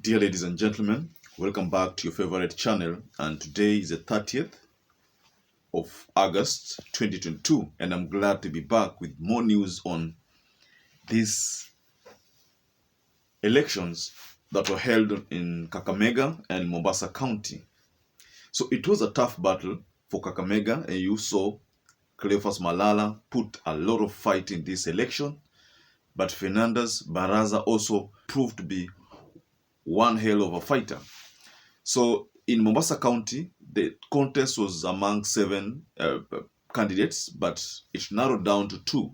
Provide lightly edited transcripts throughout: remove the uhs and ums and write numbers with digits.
Dear ladies and gentlemen, welcome back to your favorite channel, and today is the 30th of August 2022, and I'm glad to be back with more news on these elections that were held in Kakamega and Mombasa County. So it was a tough battle for Kakamega, and you saw Cleophas Malala put a lot of fight in this election, but Fernandez Baraza also proved to be one hell of a fighter. So in Mombasa County, the contest was among 7 candidates, but it narrowed down to 2,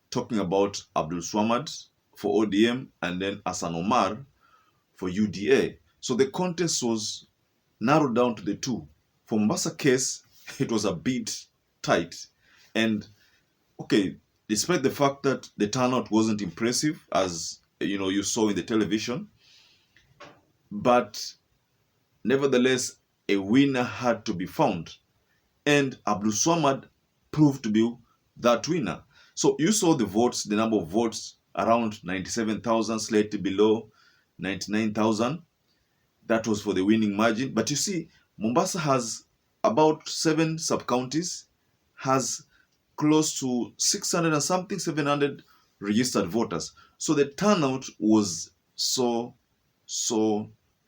talking about Abdul Swamad for ODM and then Hassan Omar for UDA. So the contest was narrowed down to the 2. For Mombasa case, it was a bit tight. And okay, despite the fact that the turnout wasn't impressive, as you saw in the television, but nevertheless, a winner had to be found, and Abdul Swamad proved to be that winner. So you saw the votes, the number of votes, around 97,000, slightly below 99,000. That was for the winning margin. But you see, Mombasa has about 7 sub-counties, has close to 600 and something, 700 registered voters. So the turnout was so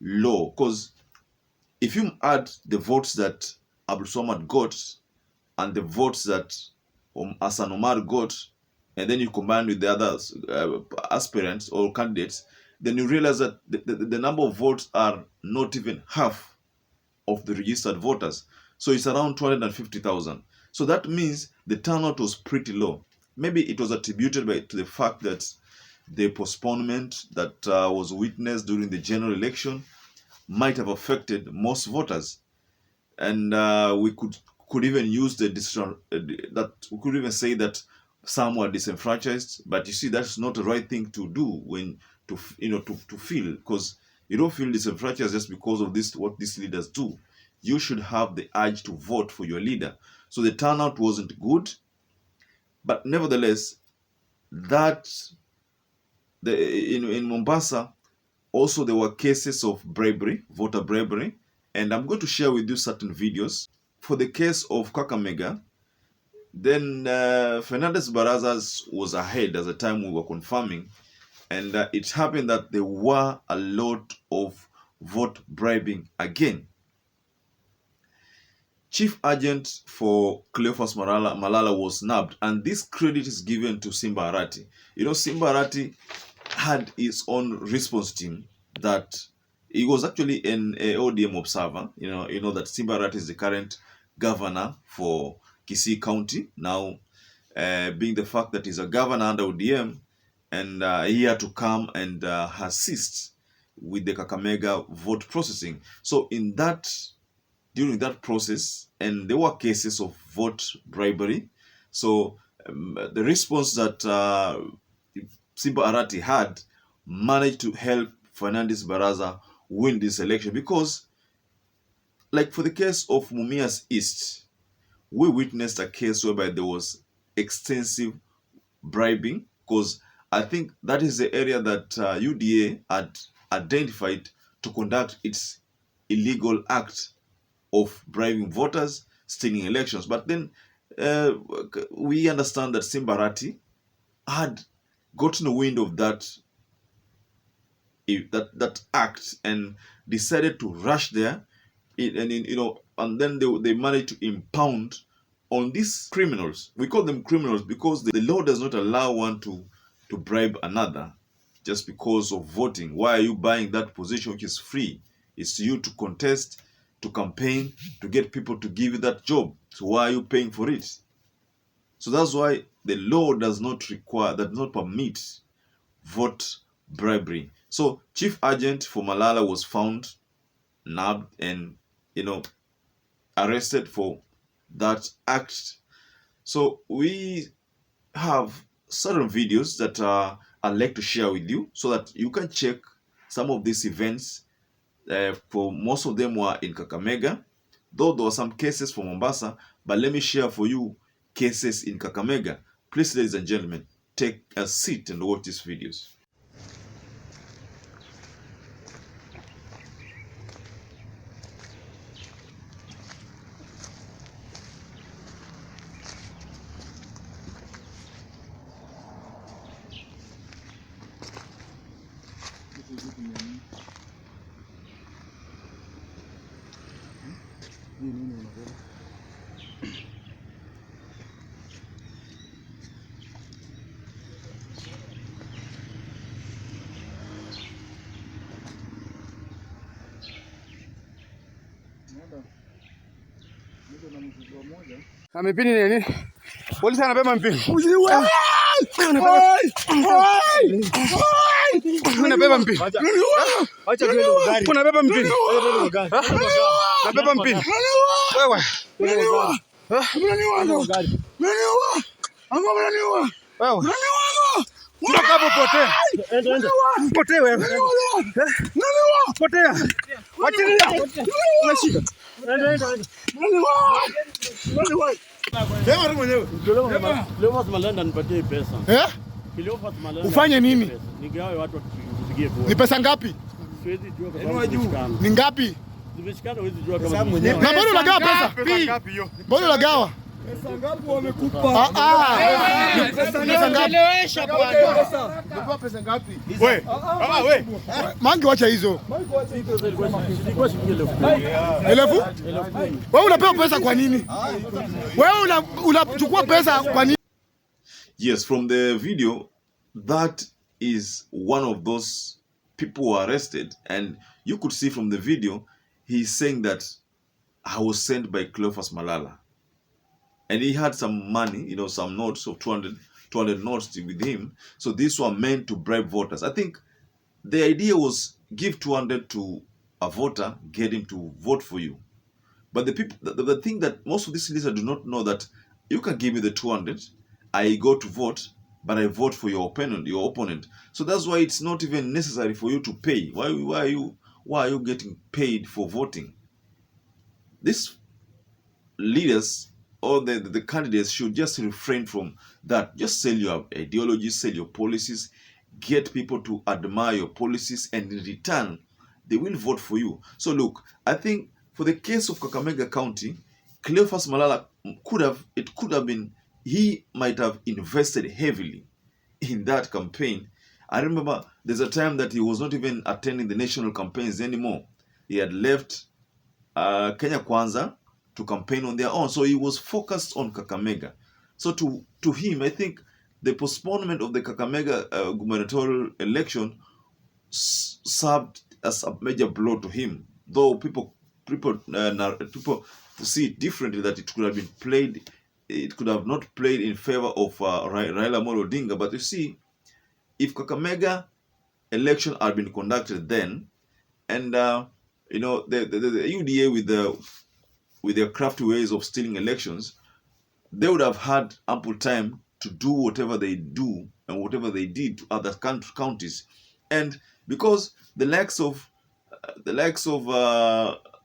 low, because if you add the votes that Abdul Swamad got and the votes that Hassan Omar got, and then you combine with the other aspirants or candidates, then you realize that the number of votes are not even half of the registered voters. So it's around 250,000. So that means the turnout was pretty low. Maybe it was attributed to the fact that the postponement that was witnessed during the general election might have affected most voters, and we could even use that we could even say that some were disenfranchised. But you see, that's not the right thing to do when to feel, because you don't feel disenfranchised just because of what these leaders do. You should have the urge to vote for your leader. So the turnout wasn't good, but nevertheless, in Mombasa, also there were cases of bribery, voter bribery, and I'm going to share with you certain videos. For the case of Kakamega, then Fernandez Baraza was ahead at the time we were confirming, and it happened that there were a lot of vote bribing again. Chief agent for Cleophas Malala was nabbed, and this credit is given to Simba Arati. Simba Arati had his own response team that he was actually an ODM observer. You know that Simba Arati is the current governor for Kisii County now, being the fact that he's a governor under ODM, and he had to come and assist with the Kakamega vote processing. So during that process, and there were cases of vote bribery. So the response that Simba Arati had managed to help Fernandez Baraza win this election, because, like for the case of Mumias East, we witnessed a case whereby there was extensive bribing, because I think that is the area that UDA had identified to conduct its illegal act of bribing voters, stealing elections. But then we understand that Simba Arati had gotten a wind of that act and decided to rush there, and then they managed to impound on these criminals. We call them criminals because the law does not allow one to bribe another just because of voting. Why are you buying that position which is free? It's you to contest, to campaign, to get people to give you that job. So why are you paying for it? So that's why the law does not permit vote bribery. So chief agent for Malala was found, nabbed, and arrested for that act. So we have certain videos that I'd like to share with you so that you can check some of these events. For most of them were in Kakamega, though there were some cases from Mombasa, but let me share for you cases in Kakamega. Please, ladies and gentlemen, take a seat and watch these videos. Amepini nini? Polisi anabeba mpini. Anabeba mpini. Acha tuende kwa gari. Unabeba mpini. Nabeba mpini. Wewe. Wewe. Unakapo potea. Potea wewe. Potea. Wachilia. Unashika. Enda. Sema tu mwenyewe. Leo Malenda nipatie pesa. Malenda. Ufanye nini? Nigawe watu wapigie bora. Ni pesa ngapi? Siwezi jua kama ni ngapi? Zimeshikana huwezi jua kama ni. Na bado unagawa pesa? Ngapi hiyo? Bado unagawa? Pesa ngapi wamekupa? Pesa ngapi? Pesa pesa ngapi? Wewe. Mangi wacha hizo. Elefu? Wewe unapewa pesa kwa nini? Wewe unachukua pesa kwa nini? Yes, from the video, that is one of those people who were arrested, and you could see from the video, he's saying that I was sent by Cleophas Malala. And he had some money, you know, some notes of 200 notes with him. So these were meant to bribe voters. I think the idea was give 200 to a voter, get him to vote for you. But the people, the thing that most of these listeners do not know, that you can give me the 200, I go to vote, but I vote for your opponent. So that's why it's not even necessary for you to pay. Why are you getting paid for voting? These leaders or the candidates should just refrain from that. Just sell your ideologies, sell your policies, get people to admire your policies, and in return, they will vote for you. So look, I think for the case of Kakamega County, Cleophas Malala could have been, he might have invested heavily in that campaign. I remember there's a time that he was not even attending the national campaigns anymore. He had left Kenya Kwanza to campaign on their own. So he was focused on Kakamega. So to him, I think the postponement of the Kakamega gubernatorial election served as a major blow to him. Though people see it differently, that it could have been played, it could have not played in favor of Raila Amolo Odinga. But you see, if Kakamega election had been conducted then, and you know, the UDA with their crafty ways of stealing elections, they would have had ample time to do whatever they do and whatever they did to other counties. And because the likes of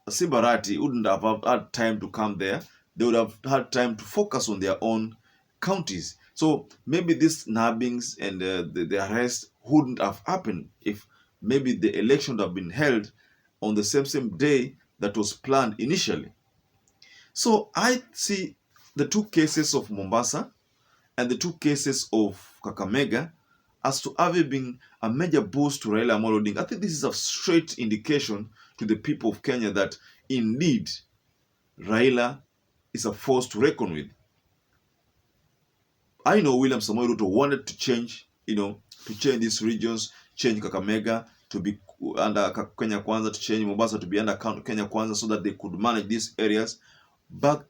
Sibarati wouldn't have had time to come there, they would have had time to focus on their own counties. So maybe these nabbings and the arrest wouldn't have happened if maybe the election would have been held on the same day that was planned initially. So I see the two cases of Mombasa and the two cases of Kakamega as to having been a major boost to Raila Amolo Odinga. I think this is a straight indication to the people of Kenya that indeed Raila is a force to reckon with. I know William Samoei Ruto wanted to change, to change these regions, change Kakamega to be under Kenya Kwanza, to change Mombasa to be under Kenya Kwanza so that they could manage these areas. But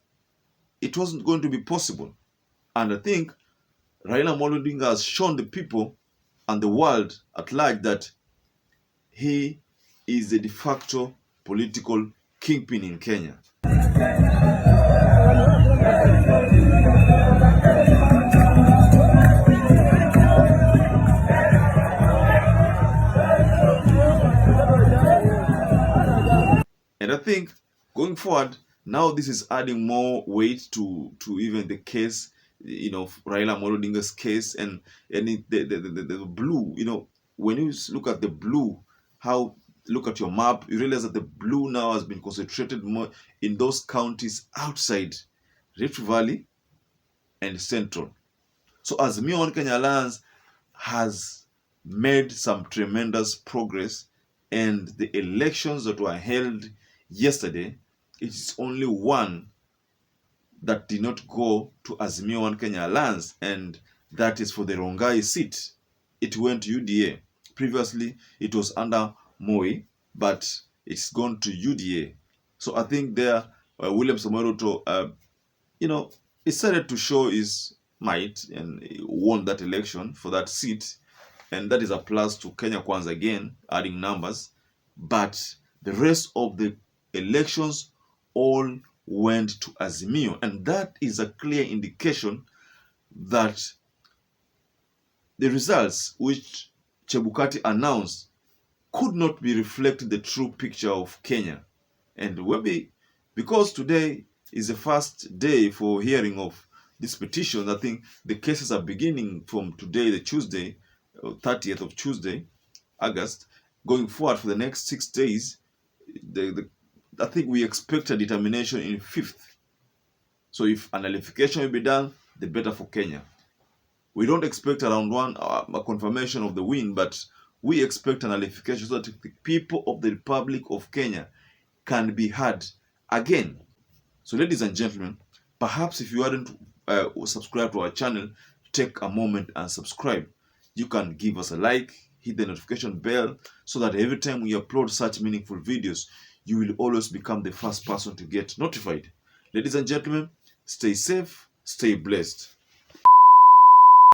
it wasn't going to be possible. And I think Raila Amolo Odinga has shown the people and the world at large that he is the de facto political kingpin in Kenya. And I think going forward, now this is adding more weight to even the case, Raila Amolo Odinga's case, and the blue, when you look at the blue, look at your map, you realize that the blue now has been concentrated more in those counties outside Rift Valley and Central. So as One Kenya Alliance has made some tremendous progress, and the elections that were held yesterday it's only one that did not go to Azimio One Kenya Alliance, and that is for the Rongai seat. It went to UDA. Previously, it was under Moi, but it's gone to UDA. So I think there, William Samoei Ruto, decided to show his might and he won that election for that seat, and that is a plus to Kenya Kwanza again, adding numbers. But the rest of the elections all went to Azimio, and that is a clear indication that the results which Chebukati announced could not be reflecting the true picture of Kenya. And maybe because today is the first day for hearing of this petition, I think the cases are beginning from today, the Tuesday, 30th of Tuesday, August, going forward for the next 6 days. I think we expect a determination in 5th. So if a nullification will be done, the better for Kenya. We don't expect around a confirmation of the win, but we expect a nullification so that the people of the Republic of Kenya can be heard again. So ladies and gentlemen, perhaps if you hadn't subscribed to our channel, take a moment and subscribe. You can give us a like, hit the notification bell, so that every time we upload such meaningful videos, you will always become the first person to get notified. Ladies and gentlemen, stay safe, stay blessed.